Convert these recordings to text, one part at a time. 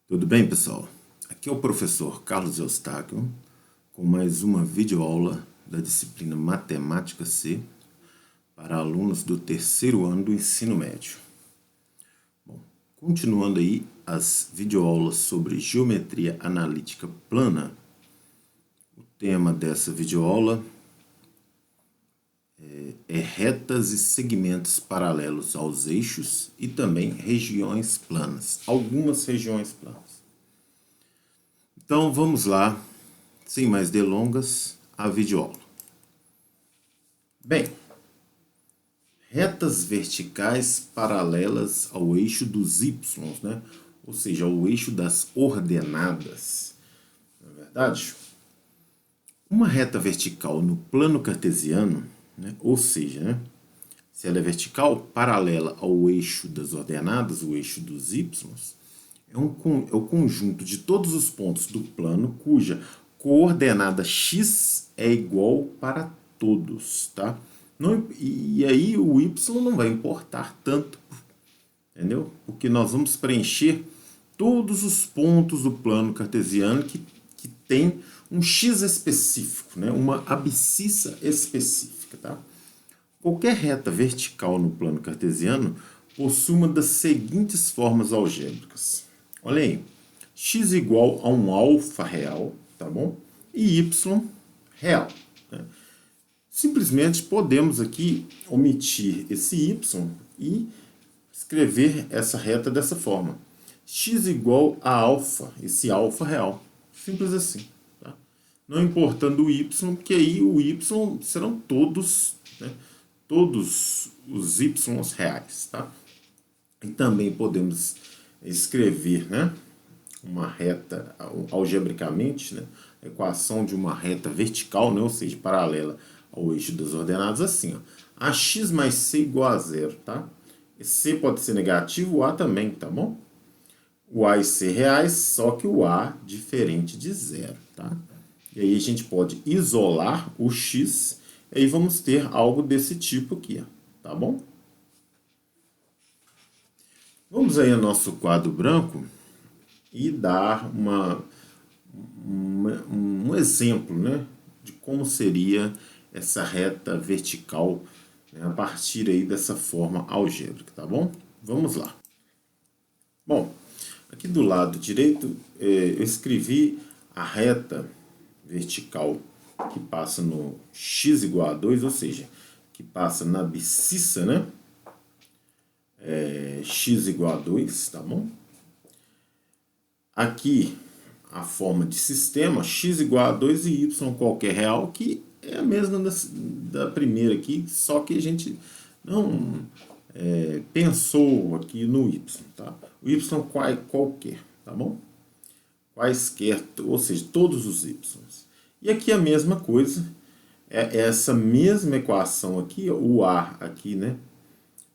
Tudo bem, pessoal? Aqui é o professor Carlos Eustáquio com mais uma videoaula da disciplina Matemática C para alunos do terceiro ano do ensino médio. Bom, continuando aí as videoaulas sobre geometria analítica plana, o tema dessa videoaula é retas e segmentos paralelos aos eixos e também regiões planas, algumas regiões planas. Então vamos lá, sem mais delongas, a videoaula. Bem, retas verticais paralelas ao eixo dos y, né? Ou seja, ao eixo das ordenadas. Não é verdade? Uma reta vertical no plano cartesiano, né? Ou seja, né? Se ela é vertical, paralela ao eixo das ordenadas, o eixo dos y, é o conjunto de todos os pontos do plano cuja coordenada x é igual para todos, tá? Não, e aí o y não vai importar tanto, entendeu? Porque nós vamos preencher todos os pontos do plano cartesiano que tem um x específico, né? Uma abscissa específica, tá? Qualquer reta vertical no plano cartesiano possui uma das seguintes formas algébricas. Olha aí, x igual a um alfa real, tá bom? E y real. Né? Simplesmente podemos aqui omitir esse y e escrever essa reta dessa forma. X igual a alfa, esse alfa real. Simples assim. Tá? Não importando o y, porque aí o y serão todos, né? Todos os y reais. Tá? E também podemos escrever, né, uma reta algebricamente, né, a equação de uma reta vertical, né, ou seja, paralela ao eixo das ordenadas, assim, ó, ax mais c igual a zero, tá? C pode ser negativo, o a também, tá bom? O a e c reais, só que o a diferente de zero, tá? E aí a gente pode isolar o x, e aí vamos ter algo desse tipo aqui, ó, tá bom? Vamos aí ao nosso quadro branco e dar um exemplo, né, de como seria essa reta vertical, né, a partir aí dessa forma algébrica, tá bom? Vamos lá. Bom, aqui do lado direito eu escrevi a reta vertical que passa no x igual a 2, ou seja, que passa na abscissa, né? X igual a 2, tá bom? Aqui a forma de sistema, x igual a 2 e y qualquer real, que é a mesma da primeira aqui, só que a gente não pensou aqui no y, tá? O y qualquer, tá bom? Quaisquer, ou seja, todos os y. E aqui a mesma coisa, é essa mesma equação aqui, o a aqui, né?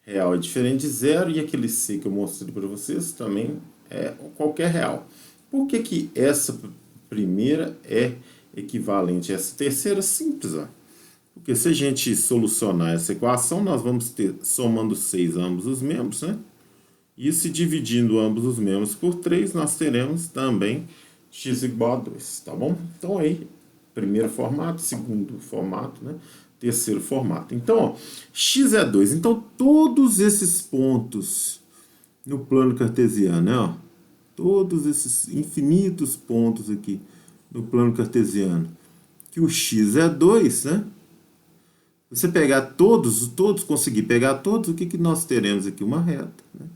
Real é diferente de zero, e aquele c que eu mostrei para vocês também é qualquer real. Por que que essa primeira é equivalente a essa terceira? Simples, ó. Porque se a gente solucionar essa equação, nós vamos ter, somando 6 ambos os membros, né? E se dividindo ambos os membros por 3, nós teremos também x igual a 2, tá bom? Então aí, primeiro formato, segundo formato, né? Terceiro formato. Então, ó, x é 2. Então, todos esses pontos no plano cartesiano, né? Ó, todos esses infinitos pontos aqui no plano cartesiano, que o x é 2, né? Você pegar todos, conseguir pegar todos, o que, que nós teremos aqui? Uma reta, né?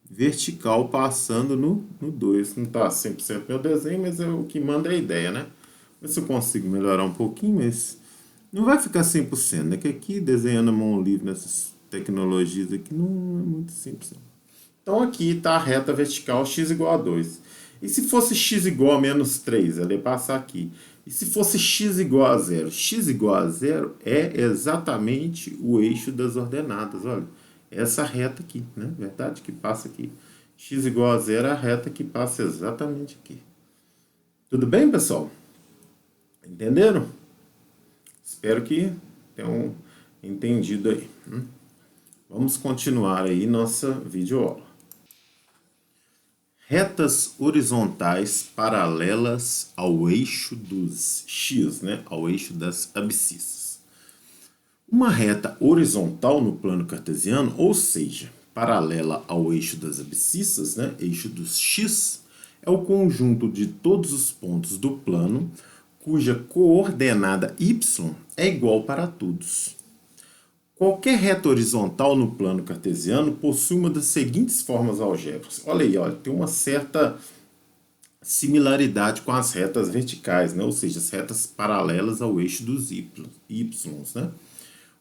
Vertical passando no 2. Não está 100% meu desenho, mas é o que manda a ideia, né? Ver se eu consigo melhorar um pouquinho, mas não vai ficar 100%, né? Que aqui, desenhando a mão livre nessas tecnologias aqui, não é muito simples. Então aqui está a reta vertical x igual a 2. E se fosse x igual a menos 3, ela ia passar aqui. E se fosse x igual a 0? X igual a 0 é exatamente o eixo das ordenadas, olha. Essa reta aqui, né? Verdade? Que passa aqui. X igual a 0 é a reta que passa exatamente aqui. Tudo bem, pessoal? Entenderam? Espero que tenham entendido aí. Vamos continuar aí nossa videoaula. retas horizontais paralelas ao eixo dos x, né? Ao eixo das abscissas. Uma reta horizontal no plano cartesiano, ou seja, paralela ao eixo das abscissas, né? Eixo dos x, é o conjunto de todos os pontos do plano cuja coordenada y é igual para todos. Qualquer reta horizontal no plano cartesiano possui uma das seguintes formas algébricas. Olha aí, olha, tem uma certa similaridade com as retas verticais, né? Ou seja, as retas paralelas ao eixo dos y, né?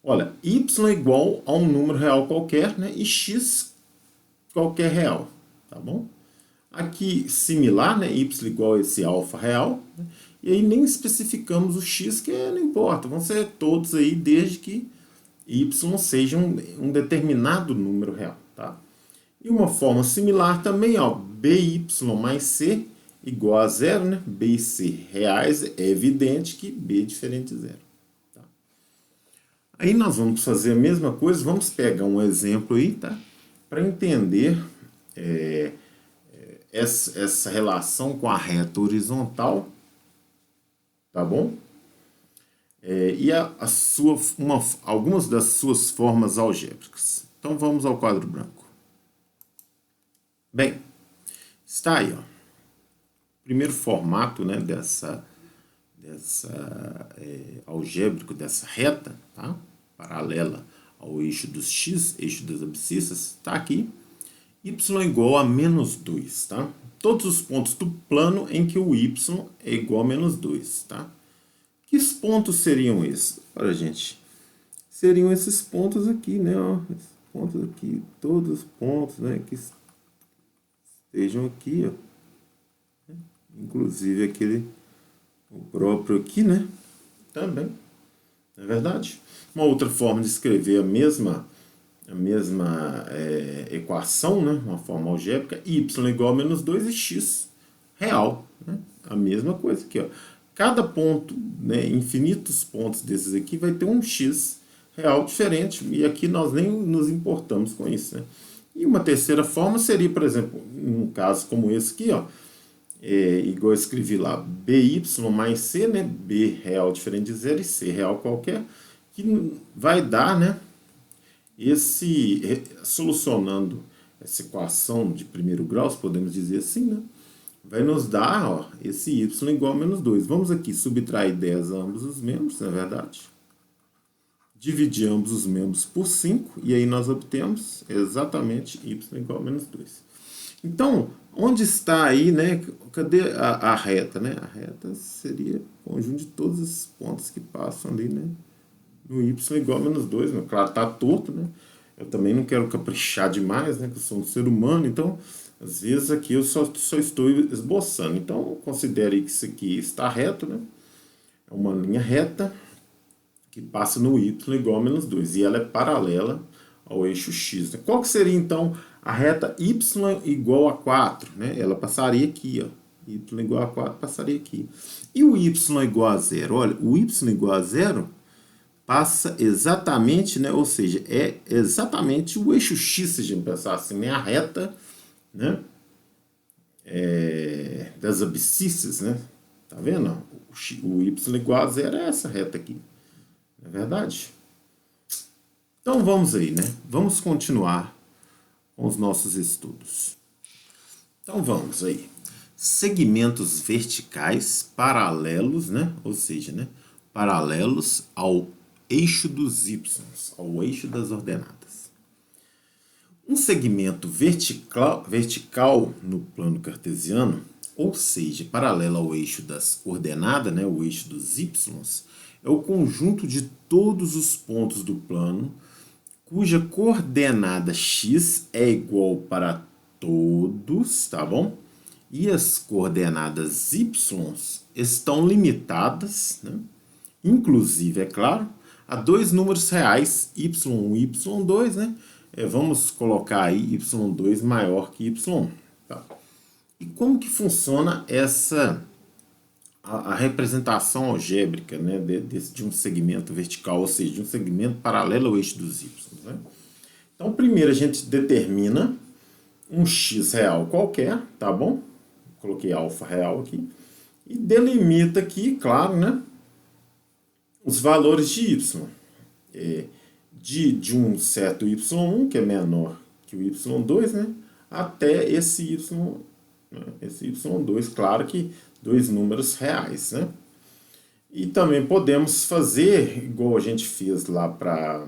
Olha, y é igual a um número real qualquer, né? E x qualquer real, tá bom? Aqui, similar, né? Y igual a esse alfa real, né? E aí nem especificamos o x, que não importa, vão ser todos aí, desde que y seja um determinado número real, tá? E uma forma similar também, ó, by mais c igual a zero, né? B e c reais, é evidente que b é diferente de zero. Tá? Aí nós vamos fazer a mesma coisa, vamos pegar um exemplo aí, tá? Para entender essa relação com a reta horizontal, tá bom? E algumas das suas formas algébricas. Então vamos ao quadro branco. Bem, está aí, ó. Primeiro formato, né, algébrico dessa reta, tá? Paralela ao eixo dos x, eixo das abscissas, está aqui. Y igual a menos 2, tá? Todos os pontos do plano em que o y é igual a menos 2, tá? Que pontos seriam esses? Olha, gente, seriam esses pontos aqui, né? Ó, esses pontos aqui, todos os pontos, né? Que estejam aqui, ó. Inclusive aquele, o próprio aqui, né? Também, não é verdade? Uma outra forma de escrever a mesma equação, né? Uma forma algébrica, y igual a menos 2 e x real, né? A mesma coisa aqui, ó. Cada ponto, né, infinitos pontos desses aqui, vai ter um x real diferente. E aqui nós nem nos importamos com isso, né? E uma terceira forma seria, por exemplo, um caso como esse aqui, ó, igual eu escrevi lá, by mais c, né? B real diferente de zero e c real qualquer, que vai dar, né? Solucionando essa equação de primeiro grau, podemos dizer assim, né? Vai nos dar, ó, esse y igual a menos 2. Vamos aqui subtrair 10 a ambos os membros, não é verdade? Dividir ambos os membros por 5, e aí nós obtemos exatamente y igual a menos 2. Então, onde está aí, né? Cadê a reta, né? A reta seria o conjunto de todos os pontos que passam ali, né? No y igual a menos 2, né? Claro, está torto, né? Eu também não quero caprichar demais, né? Que eu sou um ser humano, então às vezes aqui eu só estou esboçando. Então, considere que isso aqui está reto, né? É uma linha reta que passa no y igual a menos 2. E ela é paralela ao eixo x. Né? Qual que seria, então, a reta y igual a 4? Né? Ela passaria aqui, ó. Y igual a 4 passaria aqui. E o y igual a 0? Olha, o y igual a 0 passa exatamente, né? Ou seja, é exatamente o eixo x, se a gente pensar assim, né? A reta, né? Das abscissas, né? Tá vendo? O y igual a 0 é essa reta aqui. Não é verdade? Então vamos aí, né? Vamos continuar com os nossos estudos. Então vamos aí. Segmentos verticais paralelos, né? Ou seja, né? Paralelos ao eixo dos y, ao eixo das ordenadas. Um segmento vertical no plano cartesiano, ou seja, paralelo ao eixo das coordenadas, né, o eixo dos y, é o conjunto de todos os pontos do plano cuja coordenada x é igual para todos, tá bom? E as coordenadas y estão limitadas, né? Inclusive, é claro, a dois números reais, y1 e y2, né? Vamos colocar aí y2 maior que y1. Tá? E como que funciona a representação algébrica, né, de um segmento vertical, ou seja, de um segmento paralelo ao eixo dos y? Né? Então, primeiro a gente determina um x real qualquer, tá bom? Coloquei alfa real aqui. E delimita aqui, claro, né, os valores de y. De um certo y1, que é menor que o y2, né, até esse y, né, esse y2, claro que dois números reais, né? E também podemos fazer, igual a gente fez lá para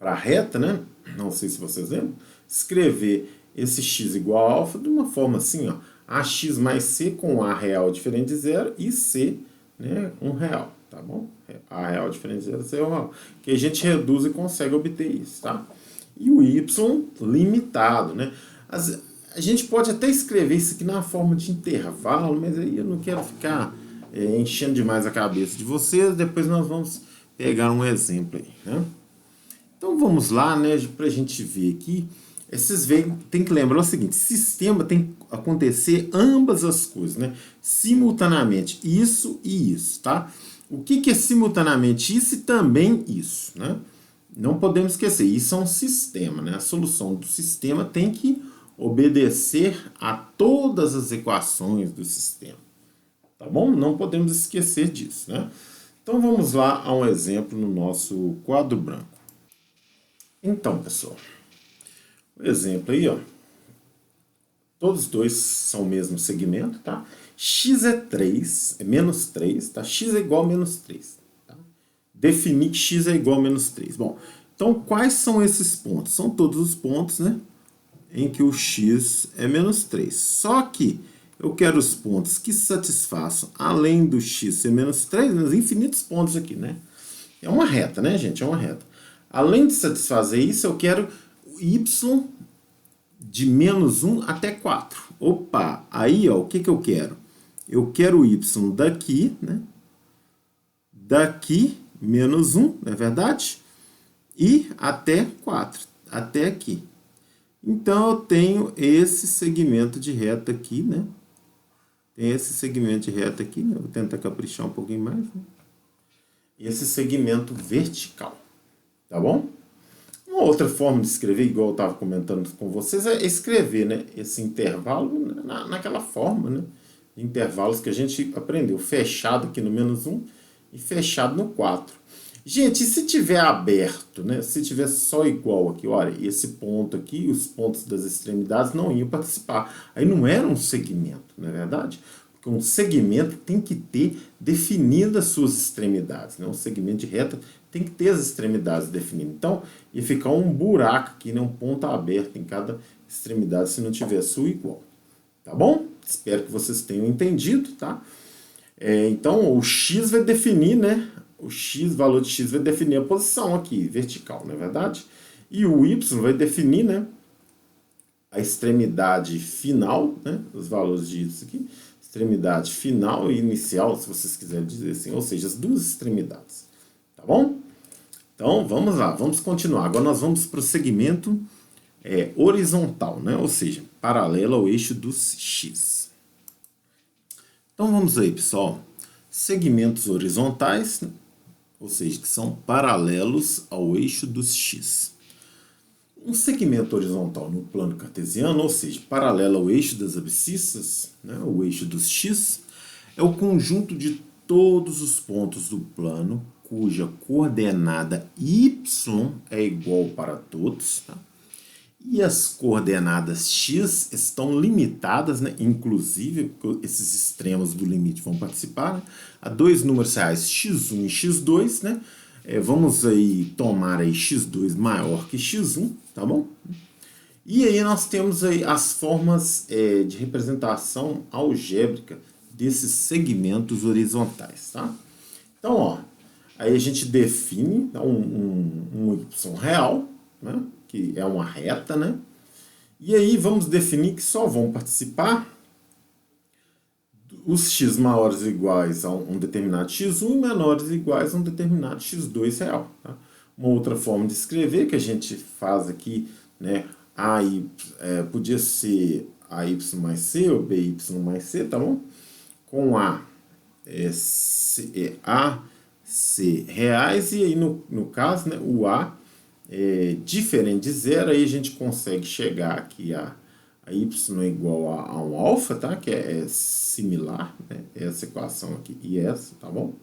a reta, né? Não sei se vocês lembram, escrever esse x igual a alfa de uma forma assim, ó, ax mais c com a real diferente de zero e c, né, um real, tá bom? A real diferente de zero, c é um real. Que a gente reduz e consegue obter isso, tá? E o y limitado, né? A gente pode até escrever isso aqui na forma de intervalo, mas aí eu não quero ficar enchendo demais a cabeça de vocês. Depois nós vamos pegar um exemplo aí, né? Então vamos lá, né, para a gente ver aqui. Esses tem que lembrar o seguinte: sistema tem que acontecer ambas as coisas, né? Simultaneamente, isso e isso, tá? O que é simultaneamente isso e também isso, né? Não podemos esquecer, isso é um sistema, né? A solução do sistema tem que obedecer a todas as equações do sistema, tá bom? Não podemos esquecer disso, né? Então vamos lá a um exemplo no nosso quadro branco. Então, pessoal, o exemplo aí, ó, todos dois são o mesmo segmento, tá? X é 3, é menos 3, tá? X é igual a menos 3. Tá? Definir que x é igual a menos 3. Bom, então quais são esses pontos? São todos os pontos, né, em que o x é menos 3. Só que eu quero os pontos que satisfaçam, além do x ser menos 3, né, infinitos pontos aqui, né? É uma reta, né, gente? É uma reta. Além de satisfazer isso, eu quero y de menos 1 até 4. Opa, aí ó, o que eu quero? Eu quero o y daqui, né? Daqui, menos 1, não é verdade? E até 4, até aqui. Então eu tenho esse segmento de reta aqui, né? Tem esse segmento de reta aqui, né? Vou tentar caprichar um pouquinho mais, né? Esse segmento vertical, tá bom? Uma outra forma de escrever, igual eu estava comentando com vocês, é escrever, né, esse intervalo naquela forma, né, de intervalos que a gente aprendeu, fechado aqui no menos 1 e fechado no 4. Gente, e se tiver aberto, né, se tiver só igual aqui, olha, esse ponto aqui, os pontos das extremidades não iam participar. Aí não era um segmento, não é verdade? Porque um segmento tem que ter definidas as suas extremidades, né? Um segmento de reta tem que ter as extremidades definidas. Então, ia ficar um buraco aqui, né? Um ponto aberto em cada extremidade se não tiver sua igual. Tá bom? Espero que vocês tenham entendido, tá? Então, o x vai definir, né? O x, valor de x vai definir a posição aqui, vertical, não é verdade? E o y vai definir, né, a extremidade final, né? Os valores disso aqui. Extremidade final e inicial, se vocês quiserem dizer assim, ou seja, as duas extremidades, tá bom? Então, vamos lá, vamos continuar. Agora nós vamos para o segmento horizontal, né? Ou seja, paralelo ao eixo dos x. Então, vamos aí, pessoal. Segmentos horizontais, né? Ou seja, que são paralelos ao eixo dos x. Um segmento horizontal no plano cartesiano, ou seja, paralelo ao eixo das abscissas, né, o eixo dos x, é o conjunto de todos os pontos do plano cuja coordenada y é igual para todos, tá? E as coordenadas x estão limitadas, né, inclusive, esses extremos do limite vão participar, né, a dois números reais x1 e x2, né? Vamos aí tomar aí x2 maior que x1, tá bom? E aí nós temos aí as formas de representação algébrica desses segmentos horizontais, tá? Então, ó, aí a gente define um y real, né, que é uma reta, né? E aí vamos definir que só vão participar os x maiores ou iguais a um determinado x1 e menores ou iguais a um determinado x2 real. Tá? Uma outra forma de escrever que a gente faz aqui, né, podia ser AY mais C ou BY mais C, tá bom? Com A, C reais, e aí no caso, né, o A diferente de zero, aí a gente consegue chegar aqui a y é igual a um alfa, tá? Que é similar, né? Essa equação aqui e essa, tá bom?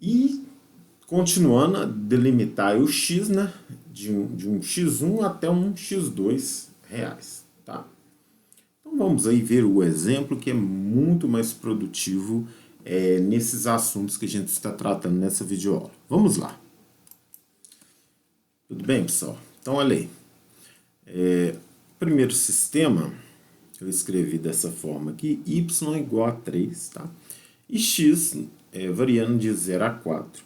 E continuando a delimitar o x, né? De um x1 até um x2 reais, tá? Então vamos aí ver o exemplo que é muito mais produtivo nesses assuntos que a gente está tratando nessa videoaula. Vamos lá. Tudo bem, pessoal? Então olha aí. Primeiro sistema, eu escrevi dessa forma aqui, y igual a 3, tá? E x variando de 0 a 4.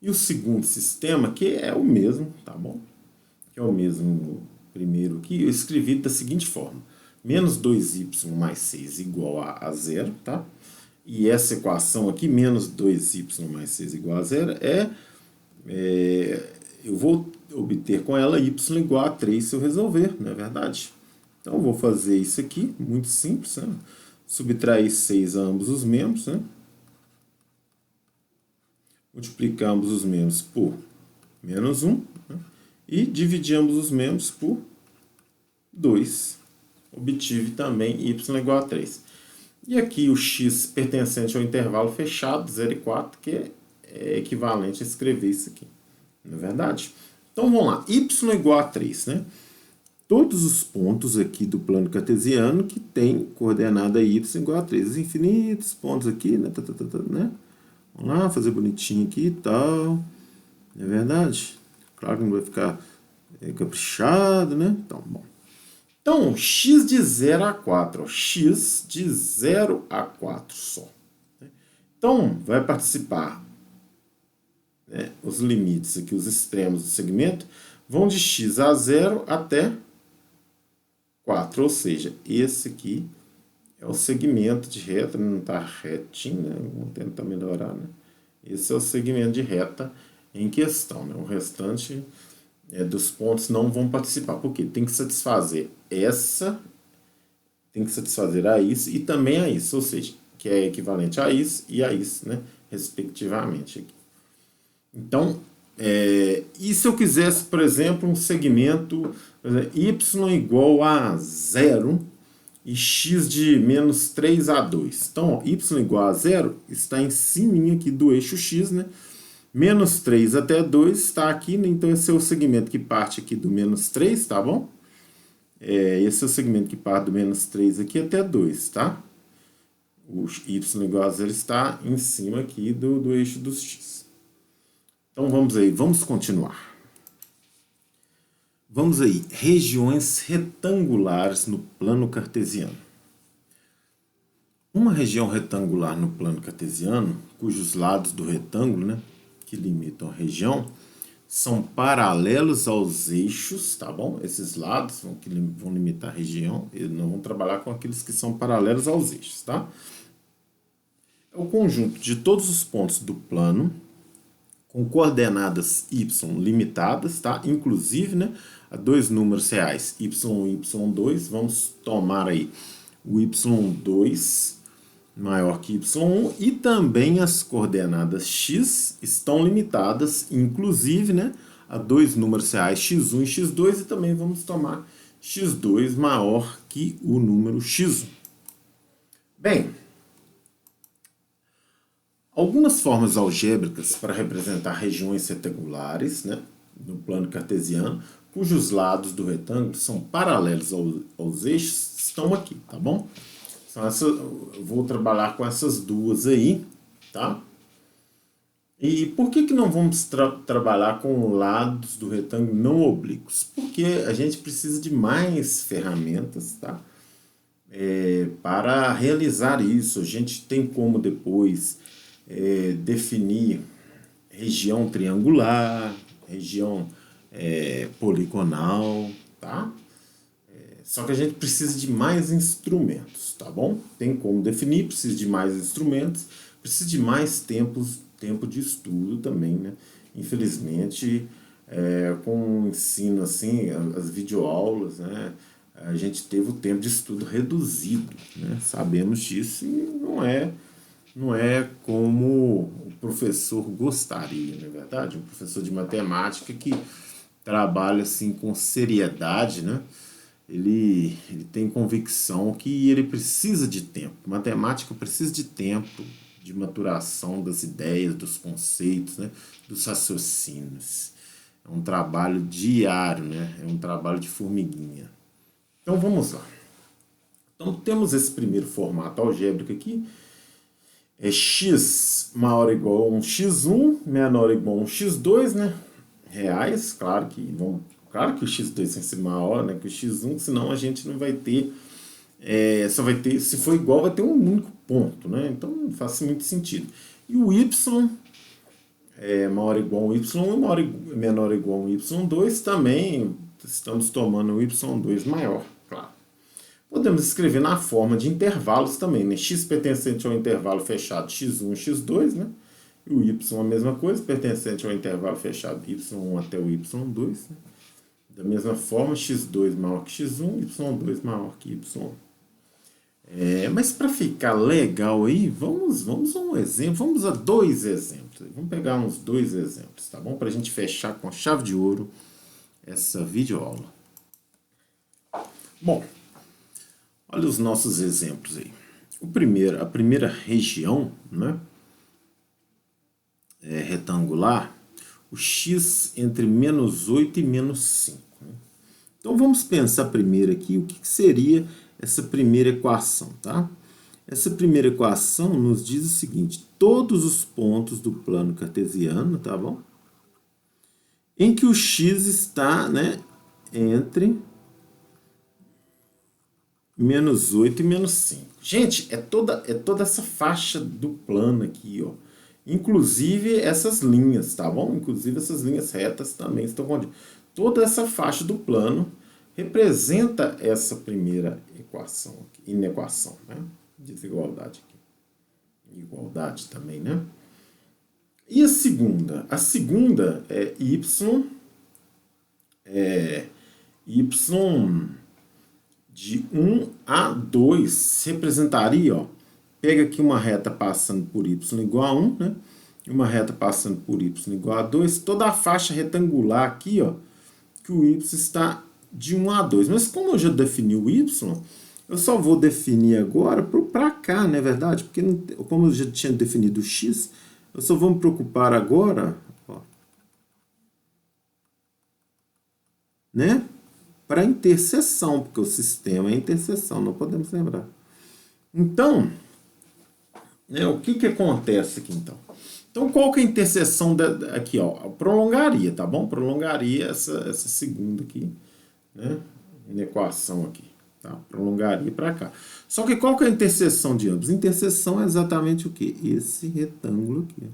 E o segundo sistema, que é o mesmo, tá bom? Que é o mesmo primeiro aqui, eu escrevi da seguinte forma. Menos 2y mais 6 igual a 0, tá? E essa equação aqui, menos 2y mais 6 igual a 0, eu vou obter com ela y igual a 3 se eu resolver, não é verdade? Então eu vou fazer isso aqui, muito simples, né? Subtrair 6 a ambos os membros, né? Multiplicamos os membros por menos 1, né? E dividimos os membros por 2. Obtive também y igual a 3. E aqui o x pertencente ao intervalo fechado, 0 e 4, que é equivalente a escrever isso aqui. Não é verdade? Então vamos lá, y igual a 3, né? Todos os pontos aqui do plano cartesiano que tem coordenada y igual a 3. Os infinitos pontos aqui, né? Né? Vamos lá, fazer bonitinho aqui e tal. Não é verdade? Claro que não vai ficar caprichado, né? Então, bom. Então, x de 0 a 4, ó, x de 0 a 4 só. Então, vai participar, né, os limites aqui, os extremos do segmento, vão de x a 0 até 4, ou seja, esse aqui é o segmento de reta, não está retinho, né? Vamos tentar melhorar, né? Esse é o segmento de reta em questão, né? O restante dos pontos não vão participar, porque tem que satisfazer tem que satisfazer a isso e também a isso, ou seja, que é equivalente a isso e a isso, né? Respectivamente aqui. Então, e se eu quisesse, por exemplo, um segmento, por exemplo, y igual a 0 e x de menos 3 a 2. Então, ó, y igual a 0 está em cima aqui do eixo x, né? Menos 3 até 2 está aqui, né? Então esse é o segmento que parte aqui do menos 3, tá bom? Esse é o segmento que parte do menos 3 aqui até 2, tá? O y igual a 0 está em cima aqui do eixo dos x. Então vamos aí, vamos continuar. Vamos aí, regiões retangulares no plano cartesiano. Uma região retangular no plano cartesiano, cujos lados do retângulo, né, que limitam a região, são paralelos aos eixos, tá bom? Esses lados vão limitar a região, e não vão trabalhar com aqueles que são paralelos aos eixos, tá? É o conjunto de todos os pontos do plano com coordenadas y limitadas, tá? Inclusive, né, a dois números reais, y1 e y2, vamos tomar aí o y2 maior que y1 e também as coordenadas x estão limitadas, inclusive, né, a dois números reais, x1 e x2, e também vamos tomar x2 maior que o número x1. Bem, algumas formas algébricas para representar regiões retangulares, né, no plano cartesiano, cujos lados do retângulo são paralelos aos eixos, estão aqui, tá bom? Eu vou trabalhar com essas duas aí, tá? E por que não vamos trabalhar com lados do retângulo não oblíquos? Porque a gente precisa de mais ferramentas, tá? Para realizar isso. A gente tem como depois definir região triangular, região poligonal, tá? Só que a gente precisa de mais instrumentos, tá bom? Tem como definir, precisa de mais instrumentos, precisa de mais tempo de estudo também, né? Infelizmente, com o ensino, assim, as videoaulas, né? A gente teve o tempo de estudo reduzido, né? Sabemos disso e não é como o professor gostaria, não é verdade? Um professor de matemática que trabalha assim com seriedade, né? Ele tem convicção que ele precisa de tempo. Matemática precisa de tempo, de maturação das ideias, dos conceitos, né? Dos raciocínios. É um trabalho diário, né? É um trabalho de formiguinha. Então vamos lá. Então temos esse primeiro formato algébrico aqui. É x maior ou igual a um x1, menor ou igual a um x2, né? Reais, claro que o x2 tem que ser maior, né, que o x1, senão a gente não vai ter, só vai ter, se for igual, vai ter um único ponto, né? Então não faz muito sentido. E o y é maior ou igual a um y1 e menor ou igual a um y2 também estamos tomando o y2 maior, claro. Podemos escrever na forma de intervalos também, né? X pertencente ao intervalo fechado x1 x2, né? E o y a mesma coisa, pertencente ao intervalo fechado y1 até o y2, né? Da mesma forma, x2 maior que x1, y2 maior que y1. Mas para ficar legal aí, vamos a um exemplo, vamos a dois exemplos. Vamos pegar uns dois exemplos, tá bom? Para a gente fechar com a chave de ouro essa videoaula. Bom, olha os nossos exemplos aí. A primeira região, né, retangular, o x entre menos 8 e menos 5. Né? Então vamos pensar primeiro aqui o que seria essa primeira equação, tá? Essa primeira equação nos diz o seguinte: todos os pontos do plano cartesiano, tá bom? Em que o x está, né, entre menos 8 e menos 5. Gente, é toda essa faixa do plano aqui, ó. Inclusive essas linhas, tá bom? Inclusive essas linhas retas também estão contidas. Toda essa faixa do plano representa essa primeira equação aqui, inequação, né? Desigualdade aqui. Igualdade também, né? E a segunda? A segunda é y de 1 a 2 representaria, ó, pega aqui uma reta passando por y igual a 1, né? E uma reta passando por y igual a 2, toda a faixa retangular aqui, ó, que o y está de 1 a 2. Mas como eu já defini o y, eu só vou definir agora para cá, não é verdade? Porque como eu já tinha definido o x, eu só vou me preocupar agora, ó, né? Para interseção, porque o sistema é interseção, não podemos lembrar. Então, né, o que acontece aqui então? Então, qual que é a interseção aqui, ó? Prolongaria, tá bom? Prolongaria essa segunda aqui, né? Na equação aqui, tá? Prolongaria para cá. Só que qual que é a interseção de ambos? Interseção é exatamente o quê? Esse retângulo aqui.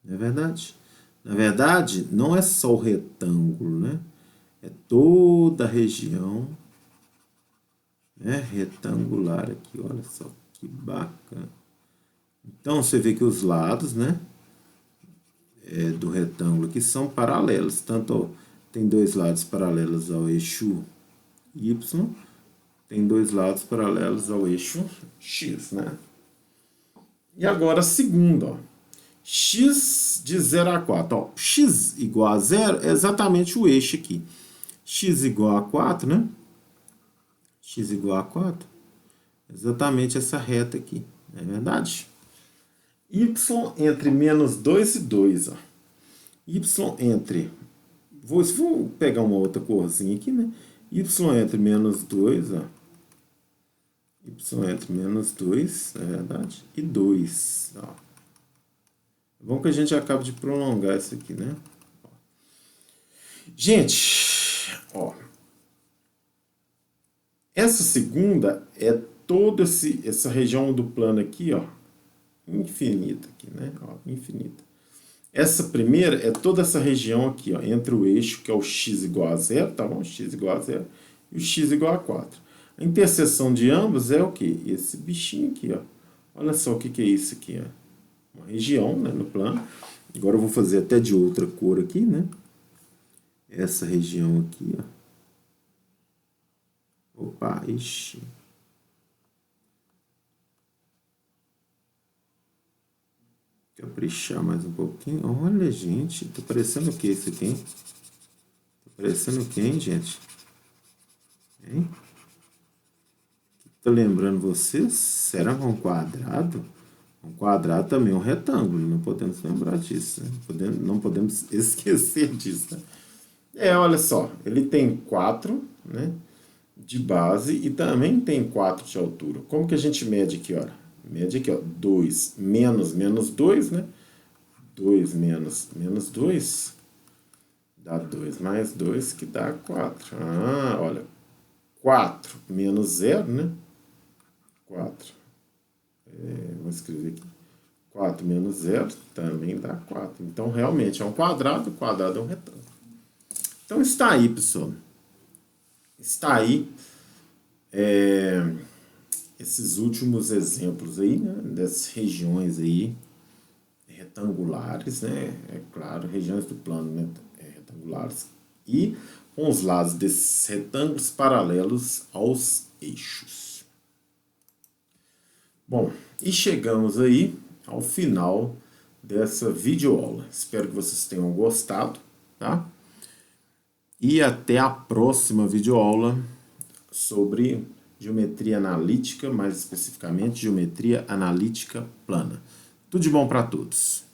Não é verdade? Na verdade, não é só o retângulo, né? É toda a região, né, retangular aqui, olha só que bacana. Então você vê que os lados, né, do retângulo aqui são paralelos, tanto tem dois lados paralelos ao eixo y, tem dois lados paralelos ao eixo x, né? E agora a segunda, ó, x de 0 a 4, ó, x igual a 0 é exatamente o eixo aqui. X igual a 4, né? X igual a 4. Exatamente essa reta aqui. Não é verdade? Y entre menos 2 e 2. Ó. Y entre... Vou pegar uma outra corzinha aqui, né? Y entre menos 2, ó. Y entre menos 2, não é verdade? E 2, ó. É bom que a gente acabe de prolongar isso aqui, né? Gente, ó, essa segunda é toda essa região do plano aqui, ó, infinita aqui, né? Ó, infinita. Essa primeira é toda essa região aqui, ó, entre o eixo, que é o x igual a 0, tá bom? X igual a 0 e o x igual a 4. A interseção de ambos é o quê? Esse bichinho aqui, ó. Olha só o que é isso aqui, ó. Uma região, né, no plano. Agora eu vou fazer até de outra cor aqui, né? Essa região aqui, ó. Opa, ixi. Caprichar mais um pouquinho. Olha, gente, tá parecendo o que isso aqui, hein? Parecendo o quê, hein, gente? Hein? Tá lembrando vocês? Será que é um quadrado? Um quadrado também é um retângulo, não podemos lembrar disso, né? Não podemos esquecer disso, né? Olha só, ele tem 4, né, de base e também tem 4 de altura. Como que a gente mede aqui, olha? Mede aqui, ó, 2 menos 2, né? 2 menos 2 dá 2 mais 2 que dá 4. Ah, olha, 4 menos 0, né? 4. Vou escrever aqui. 4 menos 0 também dá 4. Então, realmente, é um quadrado, o quadrado é um retângulo. Então, está aí, pessoal. Está aí esses últimos exemplos aí, né, das regiões aí retangulares, né? É claro, regiões do plano, né, retangulares. E com os lados desses retângulos paralelos aos eixos. Bom, e chegamos aí ao final dessa videoaula. Espero que vocês tenham gostado, tá? E até a próxima videoaula sobre geometria analítica, mais especificamente geometria analítica plana. Tudo de bom para todos.